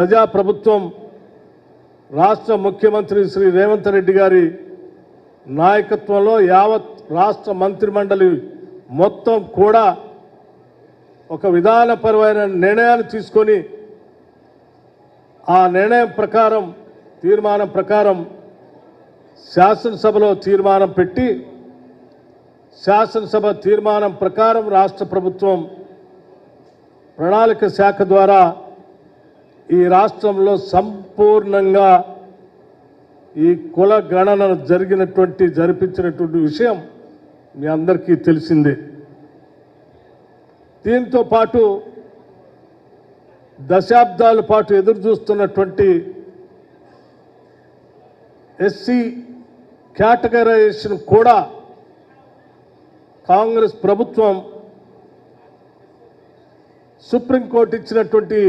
ప్రజాప్రభుత్వం రాష్ట్ర ముఖ్యమంత్రి శ్రీ రేవంత్ రెడ్డి గారి నాయకత్వంలో యావత్ రాష్ట్ర మంత్రిమండలి మొత్తం కూడా ఒక విధానపరమైన నిర్ణయాన్ని తీసుకొని ఆ నిర్ణయం ప్రకారం తీర్మానం ప్రకారం శాసనసభలో తీర్మానం పెట్టి శాసనసభ తీర్మానం ప్రకారం రాష్ట్ర ప్రభుత్వం ప్రణాళిక శాఖ ద్వారా ఈ రాష్ట్రంలో సంపూర్ణంగా ఈ కుల గణన జరిపించినటువంటి విషయం మీ అందరికీ తెలిసిందే. దీంతో పాటు దశాబ్దాల పాటు ఎదురు చూస్తున్నటువంటి ఎస్సీ కేటగరైజేషన్ కూడా కాంగ్రెస్ ప్రభుత్వం సుప్రీంకోర్టు ఇచ్చినటువంటి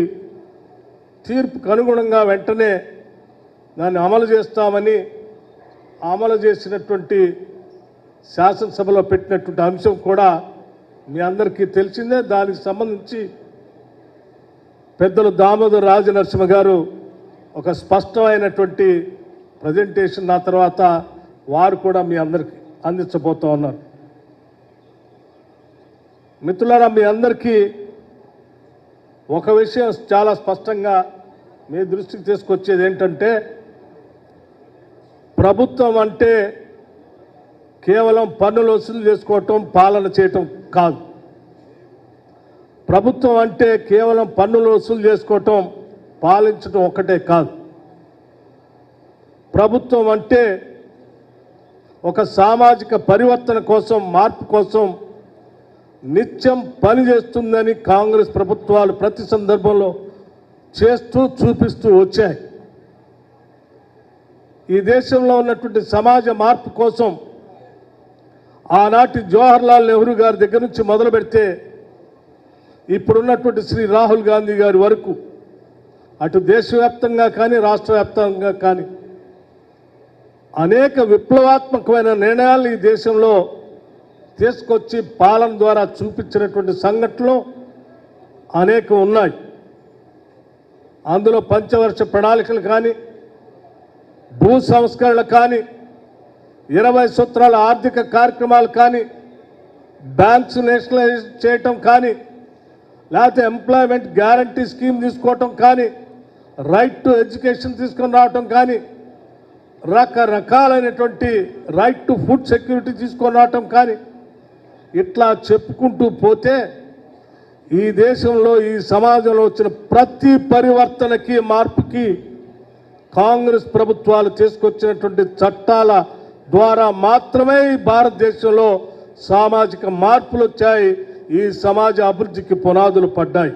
తీర్పుకు అనుగుణంగా వెంటనే దాన్ని అమలు చేస్తామని అమలు చేసినటువంటి శాసనసభలో పెట్టినటువంటి అంశం కూడా మీ అందరికీ తెలిసిందే. దానికి సంబంధించి పెద్దలు దామోదర్ రాజనరసింహ గారు ఒక స్పష్టమైనటువంటి ప్రజెంటేషన్ నా తర్వాత వారు కూడా మీ అందరికీ అందించబోతూ ఉన్నారు. మిత్రులారా, మీ అందరికీ ఒక విషయం చాలా స్పష్టంగా మీ దృష్టికి తీసుకొచ్చేది ఏంటంటే, ప్రభుత్వం అంటే కేవలం పన్నులు వసూలు చేసుకోవటం పాలన చేయటం కాదు. ప్రభుత్వం అంటే కేవలం పన్నులు వసూలు చేసుకోవటం పాలించడం ఒక్కటే కాదు. ప్రభుత్వం అంటే ఒక సామాజిక పరివర్తన కోసం, మార్పు కోసం నిత్యం పనిచేస్తుందని కాంగ్రెస్ ప్రభుత్వాలు ప్రతి సందర్భంలో చేస్తూ చూపిస్తూ వచ్చాయి. ఈ దేశంలో ఉన్నటువంటి సమాజ మార్పు కోసం ఆనాటి జవహర్లాల్ నెహ్రూ గారి దగ్గర నుంచి మొదలు పెడితే ఇప్పుడున్నటువంటి శ్రీ రాహుల్ గాంధీ గారి వరకు అటు దేశవ్యాప్తంగా కానీ రాష్ట్ర వ్యాప్తంగా కానీ అనేక విప్లవాత్మకమైన నిర్ణయాలు ఈ దేశంలో తీసుకొచ్చి పాలన ద్వారా చూపించినటువంటి సంఘటనలు అనేకం ఉన్నాయి. అందులో పంచవర్ష ప్రణాళికలు కానీ, భూ సంస్కరణలు కానీ, 20 సూత్రాల ఆర్థిక కార్యక్రమాలు కానీ, బ్యాంక్స్ నేషనలైజ్ చేయటం కానీ, లేకపోతే ఎంప్లాయ్మెంట్ గ్యారంటీ స్కీమ్ తీసుకోవటం కానీ, రైట్ టు ఎడ్యుకేషన్ తీసుకొని రావటం కానీ, రకరకాలైనటువంటి రైట్ టు ఫుడ్ సెక్యూరిటీ తీసుకొని రావటం కానీ, ఇట్లా చెప్పుకుంటూ పోతే ఈ దేశంలో ఈ సమాజంలో వచ్చిన ప్రతి పరివర్తనకి, మార్పుకి కాంగ్రెస్ ప్రభుత్వాలు తీసుకొచ్చినటువంటి చట్టాల ద్వారా మాత్రమే ఈ భారతదేశంలో సామాజిక మార్పులు వచ్చాయి. ఈ సమాజ అభివృద్ధికి పునాదులు పడ్డాయి.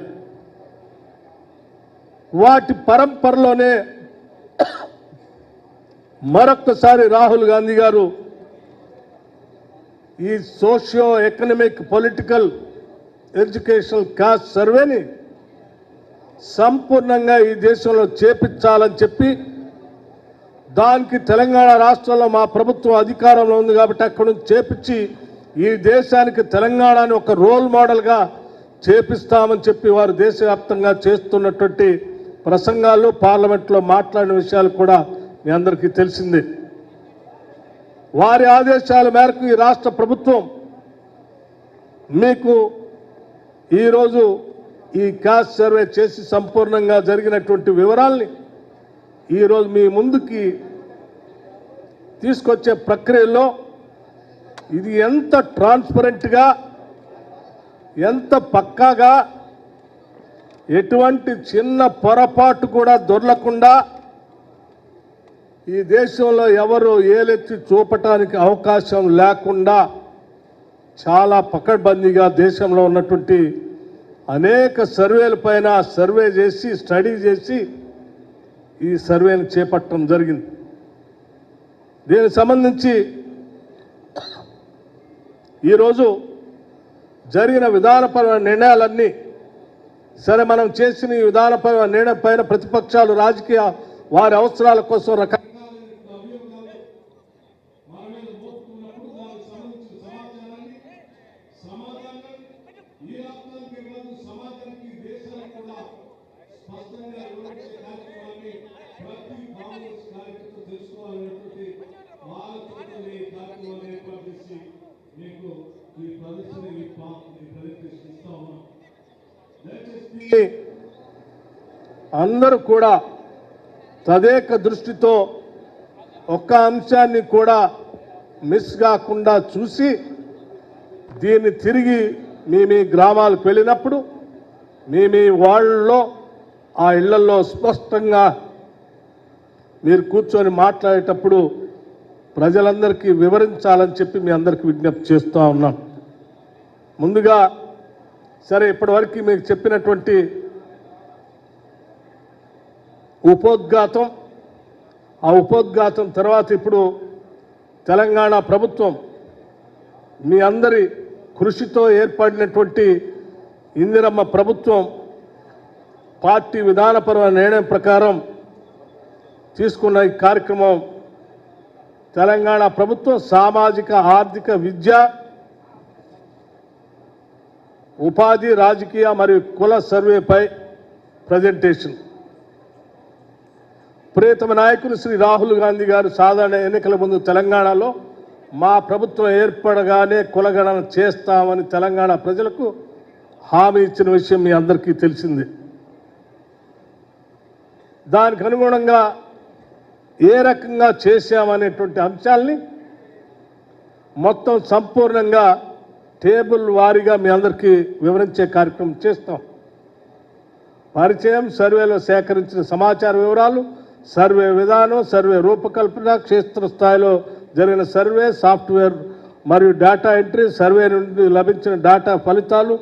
వాటి పరంపరలోనే మరొక్కసారి రాహుల్ గాంధీ గారు ఈ socio economic political educational cost సర్వేని సంపూర్ణంగా ఈ దేశంలో చేపించాలని చెప్పి, దానికి తెలంగాణ రాష్ట్రంలో మా ప్రభుత్వం అధికారంలో ఉంది కాబట్టి అక్కడి నుంచి చేపించి ఈ దేశానికి తెలంగాణని ఒక రోల్ మోడల్గా చేపిస్తామని చెప్పి వారు దేశవ్యాప్తంగా చేస్తున్నటువంటి ప్రసంగాలు, పార్లమెంట్లో మాట్లాడిన విషయాలు కూడా మీ అందరికీ తెలిసిందే. వారి ఆదేశాల మేరకు ఈ రాష్ట్ర ప్రభుత్వం మీకు ఈరోజు ఈ కాస్ట్ సర్వే చేసి సంపూర్ణంగా జరిగినటువంటి వివరాల్ని ఈరోజు మీ ముందుకి తీసుకొచ్చే ప్రక్రియలో ఇది ఎంత ట్రాన్స్పరెంట్గా, ఎంత పక్కాగా, ఎటువంటి చిన్న పొరపాటు కూడా దొరలకుండా ఈ దేశంలో ఎవరు ఏలెత్తి చూపటానికి అవకాశం లేకుండా చాలా పకడ్బందీగా దేశంలో ఉన్నటువంటి అనేక సర్వేల పైన సర్వే చేసి, స్టడీ చేసి ఈ సర్వేను చేపట్టడం జరిగింది. దీనికి సంబంధించి ఈరోజు జరిగిన విధానపరమైన నిర్ణయాలన్నీ సరే, మనం చేసిన ఈ విధానపరమైన నిర్ణయం పైన ప్రతిపక్షాలు రాజకీయ వారి అవసరాల కోసం రకరకాల ఈ రాష్ట్రానికి కాదు, సమాజానికి, దేశానికి కూడా స్పష్టంగా అందరూ కూడా తదేక దృష్టితో ఒక్క అంశాన్ని కూడా మిస్ కాకుండా చూసి దీన్ని తిరిగి మీ గ్రామాలకు వెళ్ళినప్పుడు మీ వాళ్ళలో ఆ ఇళ్లలో స్పష్టంగా మీరు కూర్చొని మాట్లాడేటప్పుడు ప్రజలందరికీ వివరించాలని చెప్పి మీ అందరికీ విజ్ఞప్తి చేస్తూ ఉన్నాం. ముందుగా సరే ఇప్పటివరకు మీకు చెప్పినటువంటి ఉపోద్ఘాతం, ఆ ఉపోద్ఘాతం తర్వాత ఇప్పుడు తెలంగాణ ప్రభుత్వం మీ అందరి కృషితో ఏర్పడినటువంటి ఇందిరమ్మ ప్రభుత్వం పార్టీ విధానపరమైన నిర్ణయం ప్రకారం తీసుకున్న ఈ కార్యక్రమం తెలంగాణ ప్రభుత్వం సామాజిక ఆర్థిక విద్య ఉపాధి రాజకీయ మరియు కుల సర్వేపై ప్రజెంటేషన్. ప్రియతమ నాయకులు శ్రీ రాహుల్ గాంధీ గారు సాధారణ ఎన్నికల ముందు తెలంగాణలో మా ప్రభుత్వం ఏర్పడగానే కులగణన చేస్తామని తెలంగాణ ప్రజలకు హామీ ఇచ్చిన విషయం మీ అందరికీ తెలిసిందే. దానికి అనుగుణంగా ఏ రకంగా చేశామనేటువంటి అంశాలని మొత్తం సంపూర్ణంగా టేబుల్ వారీగా మీ అందరికీ వివరించే కార్యక్రమం చేస్తాం. పరిచయం, సర్వేలో సేకరించిన సమాచార వివరాలు, సర్వే విధానం, సర్వే రూపకల్పన, క్షేత్రస్థాయిలో జరిగిన సర్వే సాఫ్ట్వేర్ మరియు డేటా ఎంట్రీ, సర్వే నుండి లభించిన డేటా ఫలితాలు,